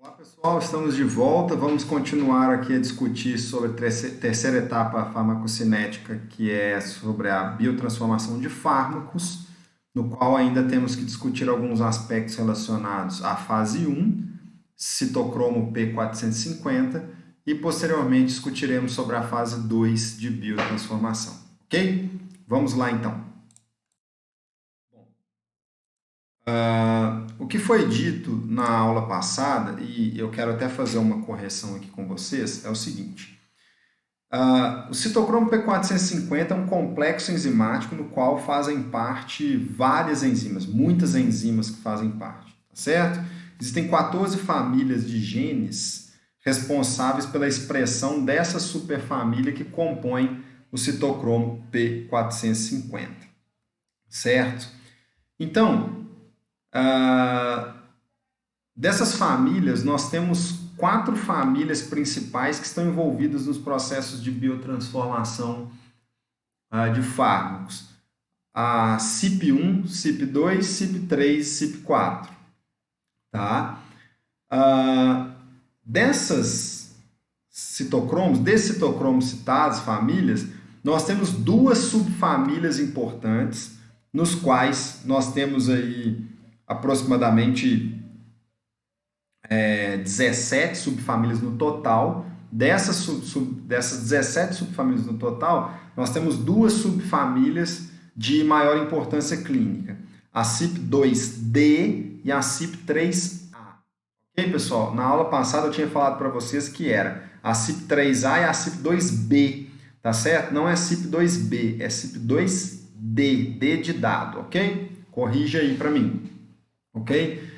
Olá pessoal, estamos de volta. Vamos continuar aqui a discutir sobre a terceira etapa farmacocinética, que é sobre a biotransformação de fármacos, no qual ainda temos que discutir alguns aspectos relacionados à fase 1, citocromo P450, e posteriormente discutiremos sobre a fase 2 de biotransformação. Ok? Vamos lá então. O que foi dito na aula passada, e eu quero até fazer uma correção aqui com vocês, é o seguinte. O citocromo P450 é um complexo enzimático no qual fazem parte várias enzimas, muitas enzimas que fazem parte, tá certo? Existem 14 famílias de genes responsáveis pela expressão dessa superfamília que compõe o citocromo P450, certo? Então, dessas famílias, nós temos 4 famílias principais que estão envolvidas nos processos de biotransformação de fármacos. A CYP1, CYP2, CYP3 e CYP4. Tá? Desses citocromos citados, famílias, nós temos 2 subfamílias importantes, nos quais nós temos aí aproximadamente 17 subfamílias no total. Dessas 17 subfamílias no total, nós temos 2 subfamílias de maior importância clínica, a CYP2D e a CYP3A. Ok, pessoal? Na aula passada eu tinha falado para vocês que era a CYP3A e a CYP2B, tá certo? Não é CYP2B, é CYP2D, D de dado, ok? Corrija aí para mim, ok?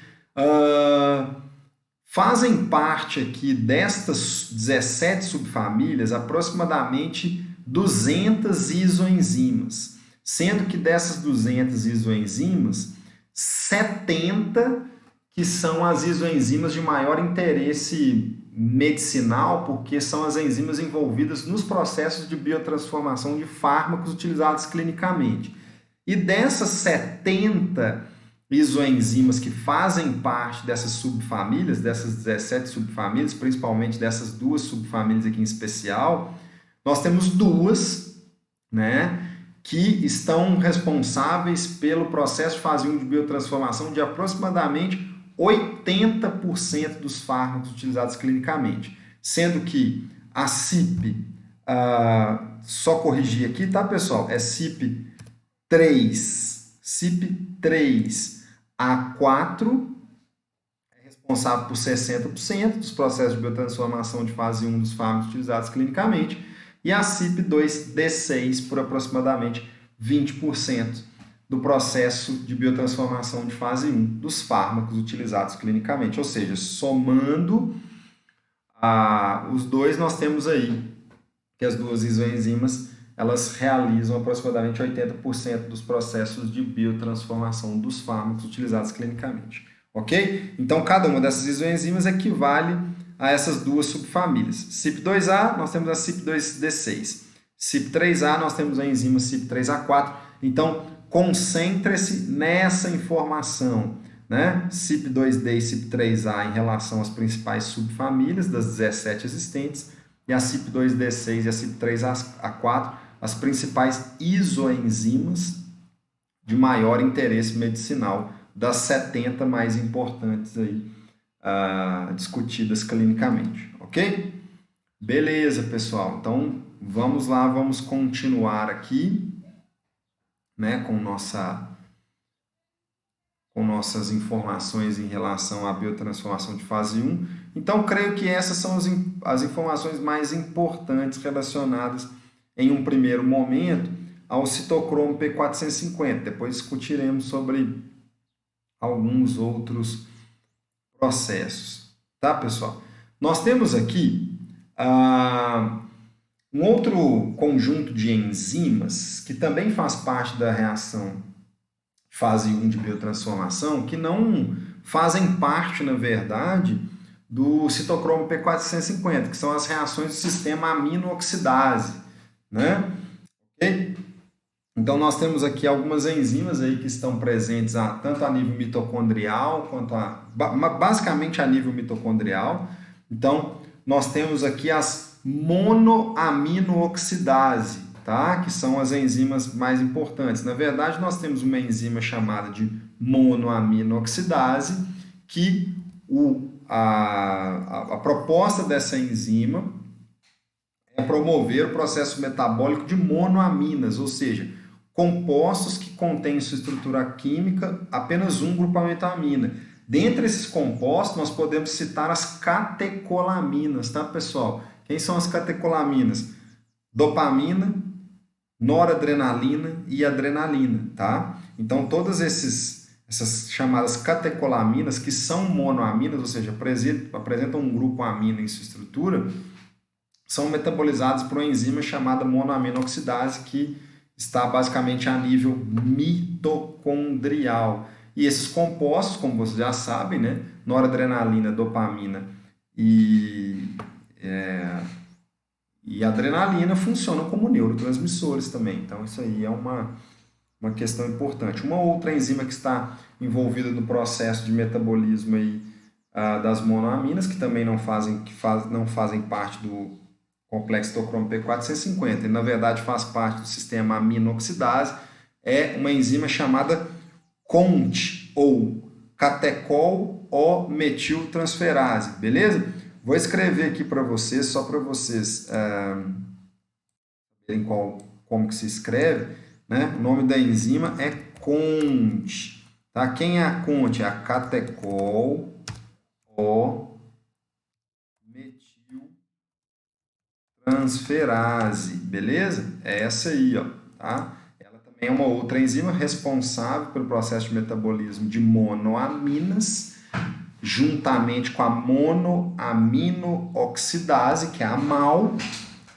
Fazem parte aqui destas 17 subfamílias aproximadamente 200 isoenzimas, sendo que dessas 200 isoenzimas, 70 que são as isoenzimas de maior interesse medicinal, porque são as enzimas envolvidas nos processos de biotransformação de fármacos utilizados clinicamente. E dessas 70 isoenzimas que fazem parte dessas subfamílias, dessas 17 subfamílias, principalmente dessas 2 subfamílias aqui em especial, nós temos 2, né, que estão responsáveis pelo processo de fase 1 de biotransformação de aproximadamente 80% dos fármacos utilizados clinicamente, sendo que a CYP, só corrigir aqui, tá pessoal? É CYP3A4, é responsável por 60% dos processos de biotransformação de fase 1 dos fármacos utilizados clinicamente, e a CYP2D6 por aproximadamente 20% do processo de biotransformação de fase 1 dos fármacos utilizados clinicamente. Ou seja, somando os dois, nós temos aí que as 2 isoenzimas elas realizam aproximadamente 80% dos processos de biotransformação dos fármacos utilizados clinicamente. Ok? Então, cada uma dessas isoenzimas equivale a essas 2 subfamílias. CYP2A, nós temos a CYP2D6. CYP3A, nós temos a enzima CYP3A4. Então, concentre-se nessa informação, né? CYP2D e CYP3A em relação às principais subfamílias das 17 existentes, e a CYP2D6 e a CYP3A4, as principais isoenzimas de maior interesse medicinal, das 70 mais importantes aí, discutidas clinicamente, ok? Beleza, pessoal. Então, vamos lá, vamos continuar aqui, né, com nossas informações em relação à biotransformação de fase 1. Então, creio que essas são as informações mais importantes relacionadas, em um primeiro momento, ao citocromo P450. Depois discutiremos sobre alguns outros processos. Tá, pessoal? Nós temos aqui um outro conjunto de enzimas que também faz parte da reação fase 1 de biotransformação, que não fazem parte, na verdade, do citocromo P450, que são as reações do sistema amino-oxidase, né? Okay? Então, nós temos aqui algumas enzimas aí que estão presentes tanto a nível mitocondrial, quanto basicamente a nível mitocondrial. Então, nós temos aqui as monoaminooxidase, tá? Que são as enzimas mais importantes. Na verdade, nós temos uma enzima chamada de monoaminooxidase, que a proposta dessa enzima é promover o processo metabólico de monoaminas, ou seja, compostos que contêm em sua estrutura química apenas um grupamento amina. Dentre esses compostos, nós podemos citar as catecolaminas, tá, pessoal? Quem são as catecolaminas? Dopamina, noradrenalina e adrenalina, tá? Então, todas essas chamadas catecolaminas, que são monoaminas, ou seja, apresentam um grupo amina em sua estrutura, são metabolizadas por uma enzima chamada monoaminooxidase, que está basicamente a nível mitocondrial. E esses compostos, como vocês já sabem, né, noradrenalina, dopamina e adrenalina funcionam como neurotransmissores também. Então, isso aí é uma questão importante. Uma outra enzima que está envolvida no processo de metabolismo aí, das monoaminas, que também não fazem parte do complexo citocromo P450, e na verdade faz parte do sistema aminooxidase, é uma enzima chamada CONT, ou catecol-O-metiltransferase, beleza? Vou escrever aqui para vocês, só para vocês verem como que se escreve, né? O nome da enzima é CONT, tá? Quem é a CONT? É a catecol-O-metiltransferase, beleza? É essa aí, ó, tá? Ela também é uma outra enzima responsável pelo processo de metabolismo de monoaminas, juntamente com a monoaminooxidase, que é a MAO,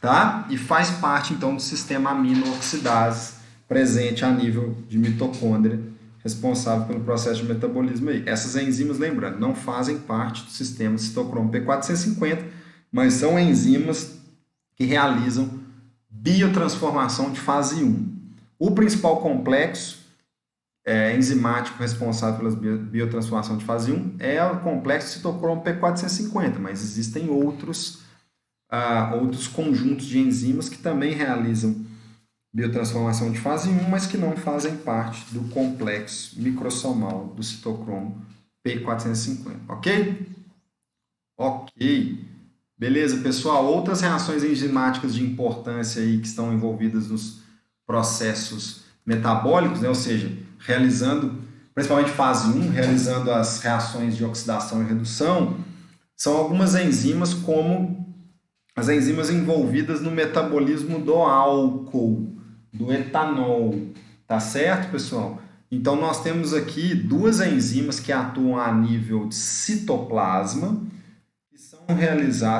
tá? E faz parte, então, do sistema aminooxidase presente a nível de mitocôndria, responsável pelo processo de metabolismo aí. Essas enzimas, lembrando, não fazem parte do sistema citocromo P450, mas são enzimas que realizam biotransformação de fase 1. O principal complexo enzimático responsável pela biotransformação de fase 1 é o complexo citocromo P450, mas existem outros conjuntos de enzimas que também realizam biotransformação de fase 1, mas que não fazem parte do complexo microsomal do citocromo P450, ok? Ok. Beleza, pessoal? Outras reações enzimáticas de importância aí que estão envolvidas nos processos metabólicos, né? Ou seja, realizando, principalmente fase 1, realizando as reações de oxidação e redução, são algumas enzimas, como as enzimas envolvidas no metabolismo do álcool, do etanol, tá certo, pessoal? Então, nós temos aqui duas enzimas que atuam a nível de citoplasma,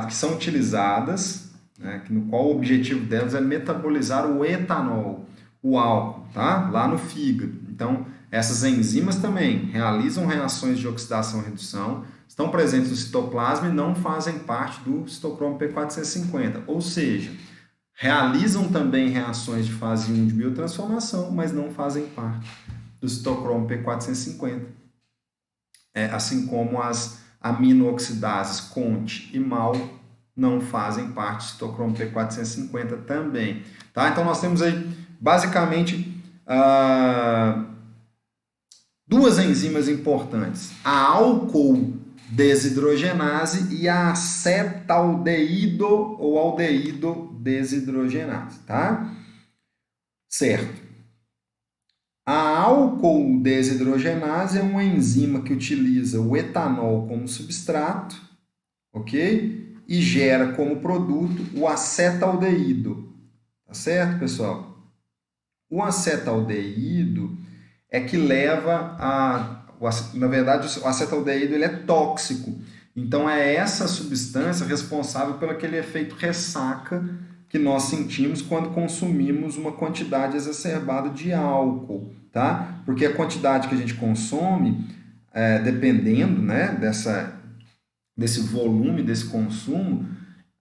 que são utilizadas, né, no qual o objetivo delas é metabolizar o etanol, o álcool, tá? Lá no fígado. Então, essas enzimas também realizam reações de oxidação e redução, estão presentes no citoplasma e não fazem parte do citocromo P450, ou seja, realizam também reações de fase 1 de biotransformação, mas não fazem parte do citocromo P450, assim como as aminooxidases CONT e MAO não fazem parte do citocromo P450 também, tá? Então, nós temos aí, basicamente, duas enzimas importantes, a álcool-desidrogenase e a acetaldeído ou aldeído-desidrogenase, tá? Certo. A álcool-desidrogenase é uma enzima que utiliza o etanol como substrato, ok? E gera como produto o acetaldeído, tá certo, pessoal? O acetaldeído é que leva na verdade, o acetaldeído ele é tóxico. Então, é essa substância responsável pelo aquele efeito ressaca que nós sentimos quando consumimos uma quantidade exacerbada de álcool, tá? Porque a quantidade que a gente consome, dependendo, né, desse volume, desse consumo,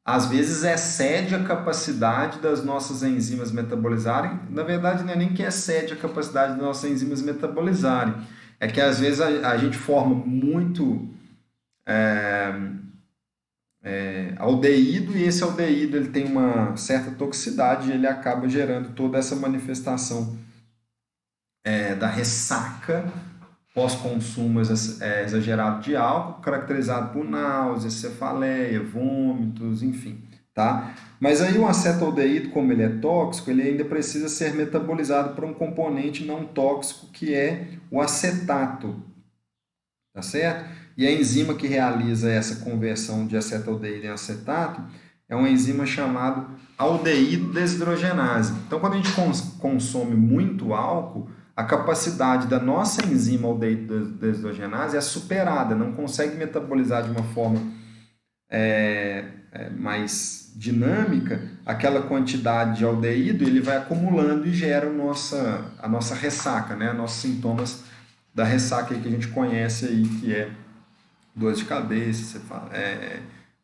às vezes excede a capacidade das nossas enzimas metabolizarem. Na verdade, não é nem que excede a capacidade das nossas enzimas metabolizarem, é que às vezes a gente forma muito aldeído, e esse aldeído ele tem uma certa toxicidade e ele acaba gerando toda essa manifestação da ressaca pós-consumo exagerado de álcool, caracterizado por náuseas, cefaleia, vômitos, enfim, tá? Mas aí o acetaldeído, como ele é tóxico, ele ainda precisa ser metabolizado por um componente não tóxico, que é o acetato, tá certo? E a enzima que realiza essa conversão de acetaldeído em acetato é uma enzima chamada aldeído desidrogenase. Então, quando a gente consome muito álcool, a capacidade da nossa enzima aldeído desidrogenase é superada, não consegue metabolizar de uma forma mais dinâmica aquela quantidade de aldeído, ele vai acumulando e gera a nossa ressaca, né? Nossos sintomas da ressaca aí que a gente conhece aí, que é dor de cabeça,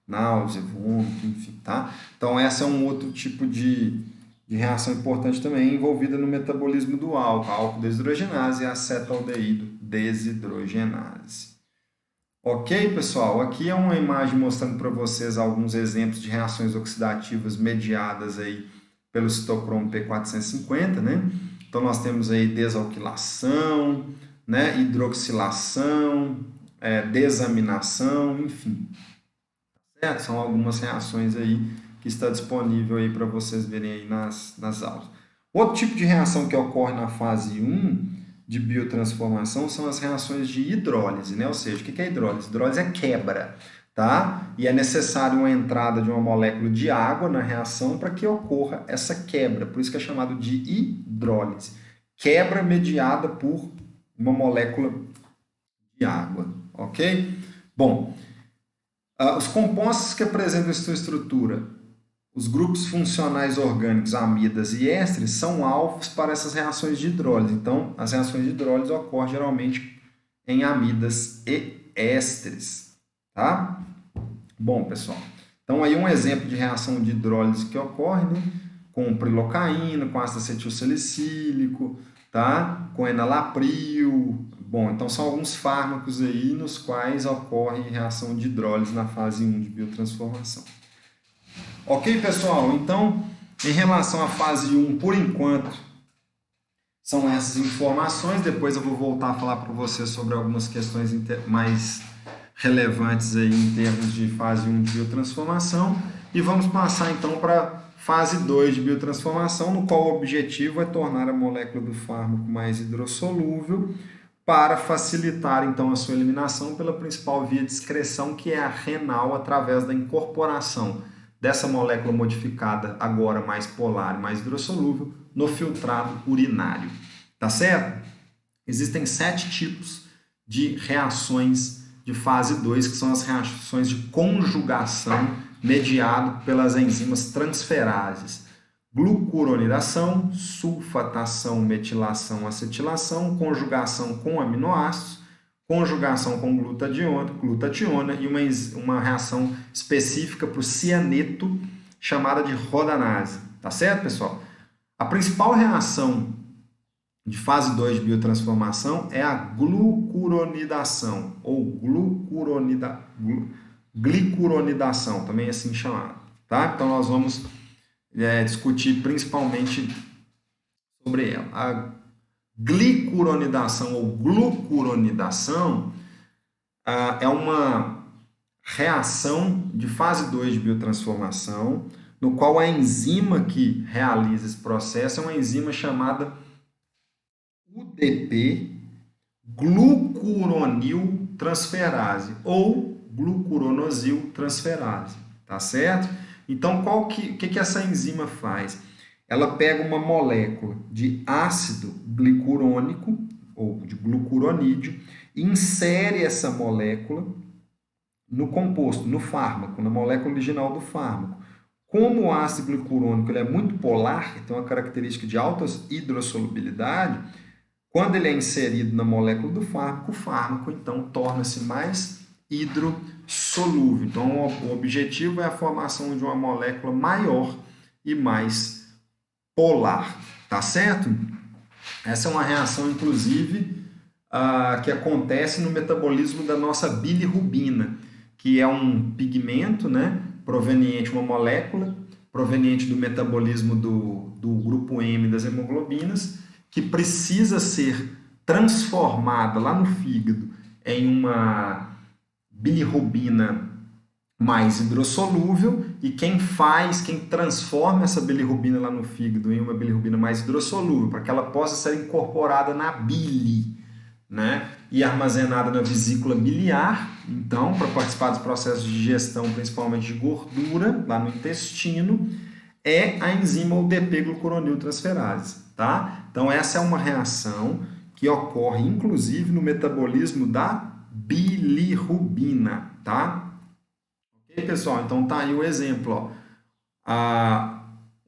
náusea, vômito, enfim, tá? Então, essa é um outro tipo de reação importante também, envolvida no metabolismo do álcool desidrogenase e acetaldeído desidrogenase. Ok, pessoal? Aqui é uma imagem mostrando para vocês alguns exemplos de reações oxidativas mediadas aí pelo citocromo P450, né? Então, nós temos aí desalquilação, né? Hidroxilação, desaminação, enfim. Certo? São algumas reações aí que está disponível aí para vocês verem aí nas aulas. Outro tipo de reação que ocorre na fase 1 de biotransformação são as reações de hidrólise, né? Ou seja, o que é hidrólise? Hidrólise é quebra, tá? E é necessário uma entrada de uma molécula de água na reação para que ocorra essa quebra, por isso que é chamado de hidrólise. Quebra mediada por uma molécula de água, ok? Bom, os compostos que apresentam sua estrutura, os grupos funcionais orgânicos, amidas e ésteres, são alvos para essas reações de hidrólise. Então, as reações de hidrólise ocorrem geralmente em amidas e ésteres, tá? Bom, pessoal, então aí um exemplo de reação de hidrólise que ocorre, né? Com prilocaína, com ácido acetilsalicílico, tá? Com enalapril. Bom, então são alguns fármacos aí nos quais ocorre reação de hidrólise na fase 1 de biotransformação. Ok, pessoal? Então, em relação à fase 1, por enquanto, são essas informações. Depois eu vou voltar a falar para vocês sobre algumas questões mais relevantes aí em termos de fase 1 de biotransformação. E vamos passar então para fase 2 de biotransformação, no qual o objetivo é tornar a molécula do fármaco mais hidrossolúvel para facilitar então a sua eliminação pela principal via de excreção, que é a renal, através da incorporação dessa molécula modificada, agora mais polar e mais hidrossolúvel, no filtrado urinário. Tá certo? Existem 7 tipos de reações de fase 2, que são as reações de conjugação mediado pelas enzimas transferases: glucuronidação, sulfatação, metilação, acetilação, conjugação com aminoácidos, conjugação com glutationa e uma reação específica para o cianeto, chamada de rodanase. Tá certo, pessoal? A principal reação de fase 2 de biotransformação é a glucuronidação, ou glicuronidação, também assim chamado. Tá? Então, nós vamos discutir principalmente sobre ela. A glicuronidação ou glucuronidação é uma reação de fase 2 de biotransformação, no qual a enzima que realiza esse processo é uma enzima chamada UDP glucuronil transferase ou glucuronosil transferase, tá certo? Então, o que essa enzima faz? Ela pega uma molécula de ácido glicurônico, ou de glucuronídeo, e insere essa molécula no composto, no fármaco, na molécula original do fármaco. Como o ácido glicurônico ele é muito polar, tem uma característica de alta hidrossolubilidade, quando ele é inserido na molécula do fármaco, o fármaco então torna-se mais hidrossolubilizado. solúvel. Então, o objetivo é a formação de uma molécula maior e mais polar, tá certo? Essa é uma reação, inclusive, que acontece no metabolismo da nossa bilirrubina, que é um pigmento, né, proveniente, uma molécula proveniente do metabolismo do grupo M das hemoglobinas, que precisa ser transformada lá no fígado em uma bilirrubina mais hidrossolúvel, e quem transforma essa bilirrubina lá no fígado em uma bilirrubina mais hidrossolúvel, para que ela possa ser incorporada na bile, né, e armazenada na vesícula biliar, então, para participar dos processos de digestão, principalmente de gordura, lá no intestino, é a enzima UDP-glucuroniltransferase, tá? Então, essa é uma reação que ocorre, inclusive, no metabolismo da bilirrubina, tá? Ok, pessoal? Então, tá aí o exemplo, ó.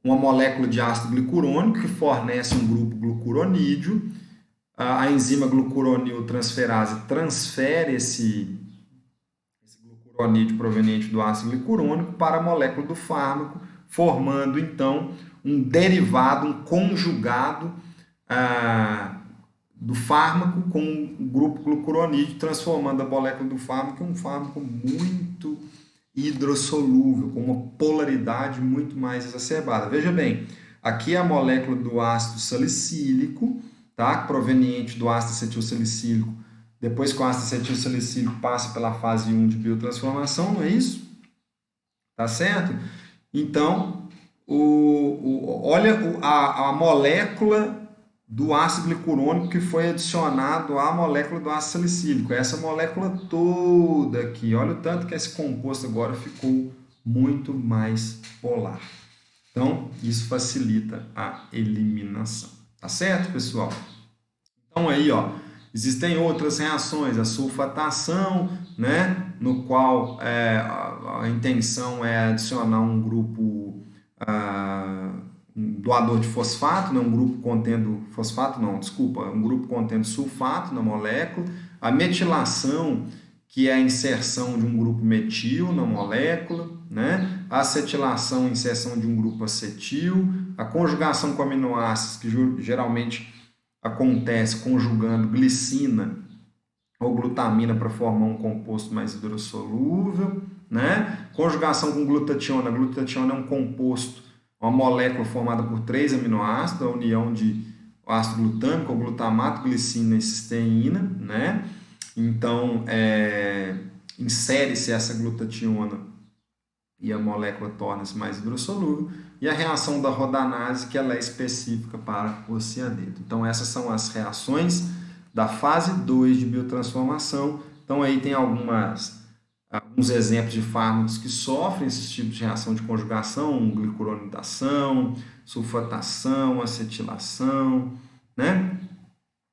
Uma molécula de ácido glicurônico que fornece um grupo glucuronídeo, a enzima glucuroniltransferase transfere esse glucuronídeo proveniente do ácido glicurônico para a molécula do fármaco, formando então um derivado, um conjugado do fármaco com o grupo glucuronídeo, transformando a molécula do fármaco em um fármaco muito hidrossolúvel, com uma polaridade muito mais exacerbada. Veja bem, aqui é a molécula do ácido salicílico, tá? Proveniente do ácido acetilsalicílico, depois que o ácido acetilsalicílico passa pela fase 1 de biotransformação, não é isso? Tá certo? Então, olha a molécula do ácido glicurônico que foi adicionado à molécula do ácido salicílico. Essa molécula toda aqui, olha o tanto que esse composto agora ficou muito mais polar. Então, isso facilita a eliminação. Tá certo, pessoal? Então, aí, ó, existem outras reações, a sulfatação, né, no qual a intenção é adicionar um grupo um doador de fosfato, né, um grupo contendo fosfato, não, desculpa, um grupo contendo sulfato na molécula, a metilação, que é a inserção de um grupo metil na molécula, né, a acetilação, inserção de um grupo acetil, a conjugação com aminoácidos, que geralmente acontece conjugando glicina ou glutamina para formar um composto mais hidrossolúvel, né? Conjugação com glutationa. A glutationa é um composto, uma molécula formada por 3 aminoácidos, a união de ácido glutâmico, ou glutamato, glicina e cisteína, né? Então, insere-se essa glutationa e a molécula torna-se mais hidrossolúvel, e a reação da rodanase, que ela é específica para o cianeto. Então, essas são as reações da fase 2 de biotransformação. Então, aí tem alguns exemplos de fármacos que sofrem esses tipos de reação de conjugação, glicuronidação, sulfatação, acetilação, né?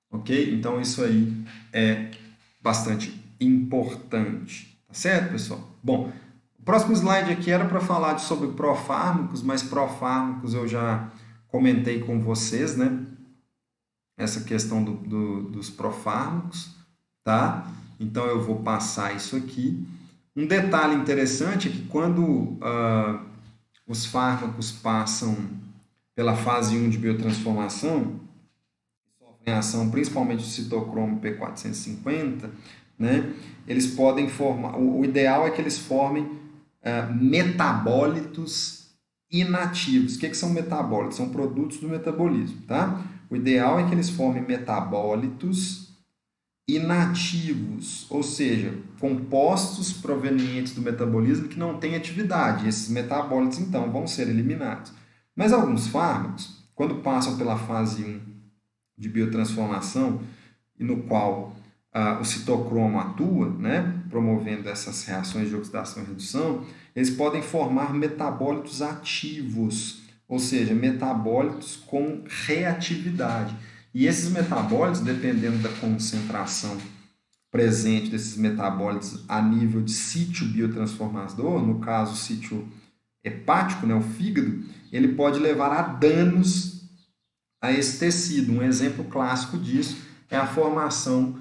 Ok? Então, isso aí é bastante importante. Tá certo, pessoal? Bom, o próximo slide aqui era para falar sobre profármacos, mas profármacos eu já comentei com vocês, né? Essa questão dos profármacos, tá? Então eu vou passar isso aqui. Um detalhe interessante é que quando os fármacos passam pela fase 1 de biotransformação, sofrem ação principalmente do citocromo P450, né? Eles podem formar, o ideal é que eles formem metabólitos inativos. O que são metabólitos? São produtos do metabolismo, tá? O ideal é que eles formem metabólitos inativos, ou seja, compostos provenientes do metabolismo que não têm atividade. Esses metabólitos, então, vão ser eliminados. Mas alguns fármacos, quando passam pela fase 1 de biotransformação, e no qual o citocromo atua, né, promovendo essas reações de oxidação e redução, eles podem formar metabólitos ativos, ou seja, metabólitos com reatividade. E esses metabólitos, dependendo da concentração presente desses metabólitos a nível de sítio biotransformador, no caso o sítio hepático, né, o fígado, ele pode levar a danos a esse tecido. Um exemplo clássico disso é a formação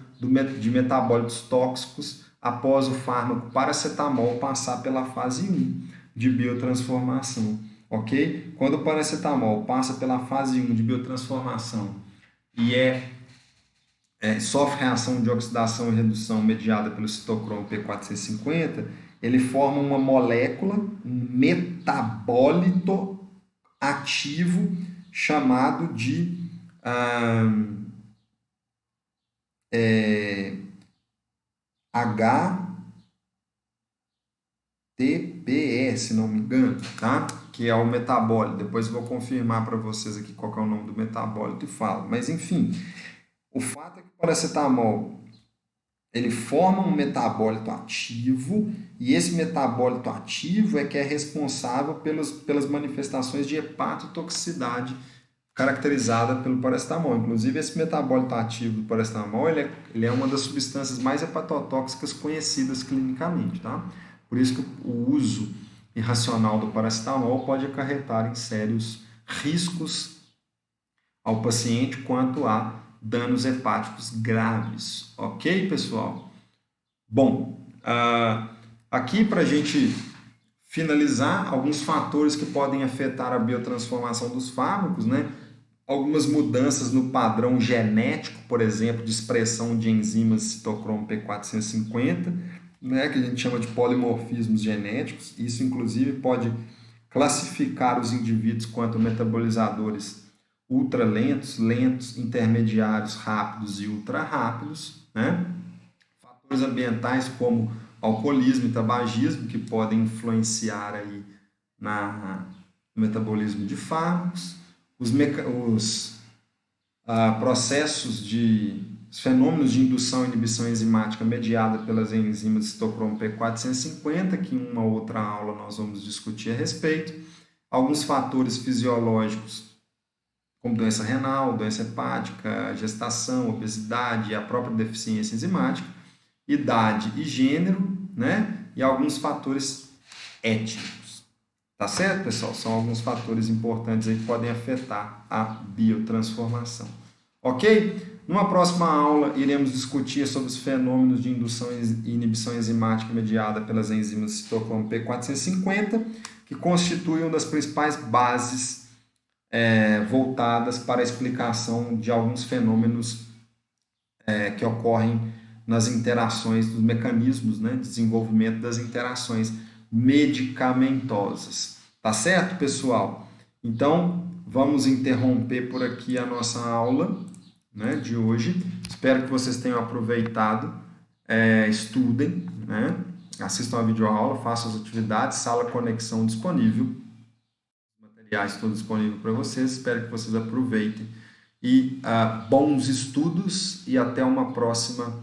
de metabólitos tóxicos após o fármaco paracetamol passar pela fase 1 de biotransformação, ok? Quando o paracetamol passa pela fase 1 de biotransformação e sofre reação de oxidação e redução mediada pelo citocromo P450, ele forma uma molécula, um metabólito ativo chamado de HTPE, se não me engano, tá? Que é o metabólito. Depois eu vou confirmar para vocês aqui qual é o nome do metabólito e falo. Mas, enfim, o fato é que o paracetamol ele forma um metabólito ativo e esse metabólito ativo é que é responsável pelas manifestações de hepatotoxicidade caracterizada pelo paracetamol. Inclusive, esse metabólito ativo do paracetamol ele é uma das substâncias mais hepatotóxicas conhecidas clinicamente, tá? Por isso que o uso irracional do paracetamol pode acarretar em sérios riscos ao paciente quanto a danos hepáticos graves. Ok, pessoal? Bom, aqui para a gente finalizar, alguns fatores que podem afetar a biotransformação dos fármacos, né? Algumas mudanças no padrão genético, por exemplo, de expressão de enzimas citocromo P450, né, que a gente chama de polimorfismos genéticos. Isso, inclusive, pode classificar os indivíduos quanto metabolizadores ultralentos, lentos, intermediários, rápidos e ultra rápidos, né? Fatores ambientais como alcoolismo e tabagismo, que podem influenciar aí no metabolismo de fármacos, os fenômenos de indução e inibição enzimática mediada pelas enzimas citocromo P450, que em uma outra aula nós vamos discutir a respeito, alguns fatores fisiológicos, como doença renal, doença hepática, gestação, obesidade e a própria deficiência enzimática, idade e gênero, né? E alguns fatores étnicos. Tá certo, pessoal? São alguns fatores importantes aí que podem afetar a biotransformação. Ok? Numa próxima aula, iremos discutir sobre os fenômenos de indução e inibição enzimática mediada pelas enzimas citocromo P450, que constituem uma das principais bases voltadas para a explicação de alguns fenômenos que ocorrem nas interações, dos mecanismos, né, de desenvolvimento das interações medicamentosas. Tá certo, pessoal? Então, vamos interromper por aqui a nossa aula, né, de hoje. Espero que vocês tenham aproveitado, estudem, né, assistam a videoaula, façam as atividades, sala conexão disponível. Estou disponível para vocês, espero que vocês aproveitem e bons estudos e até uma próxima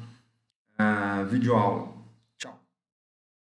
videoaula.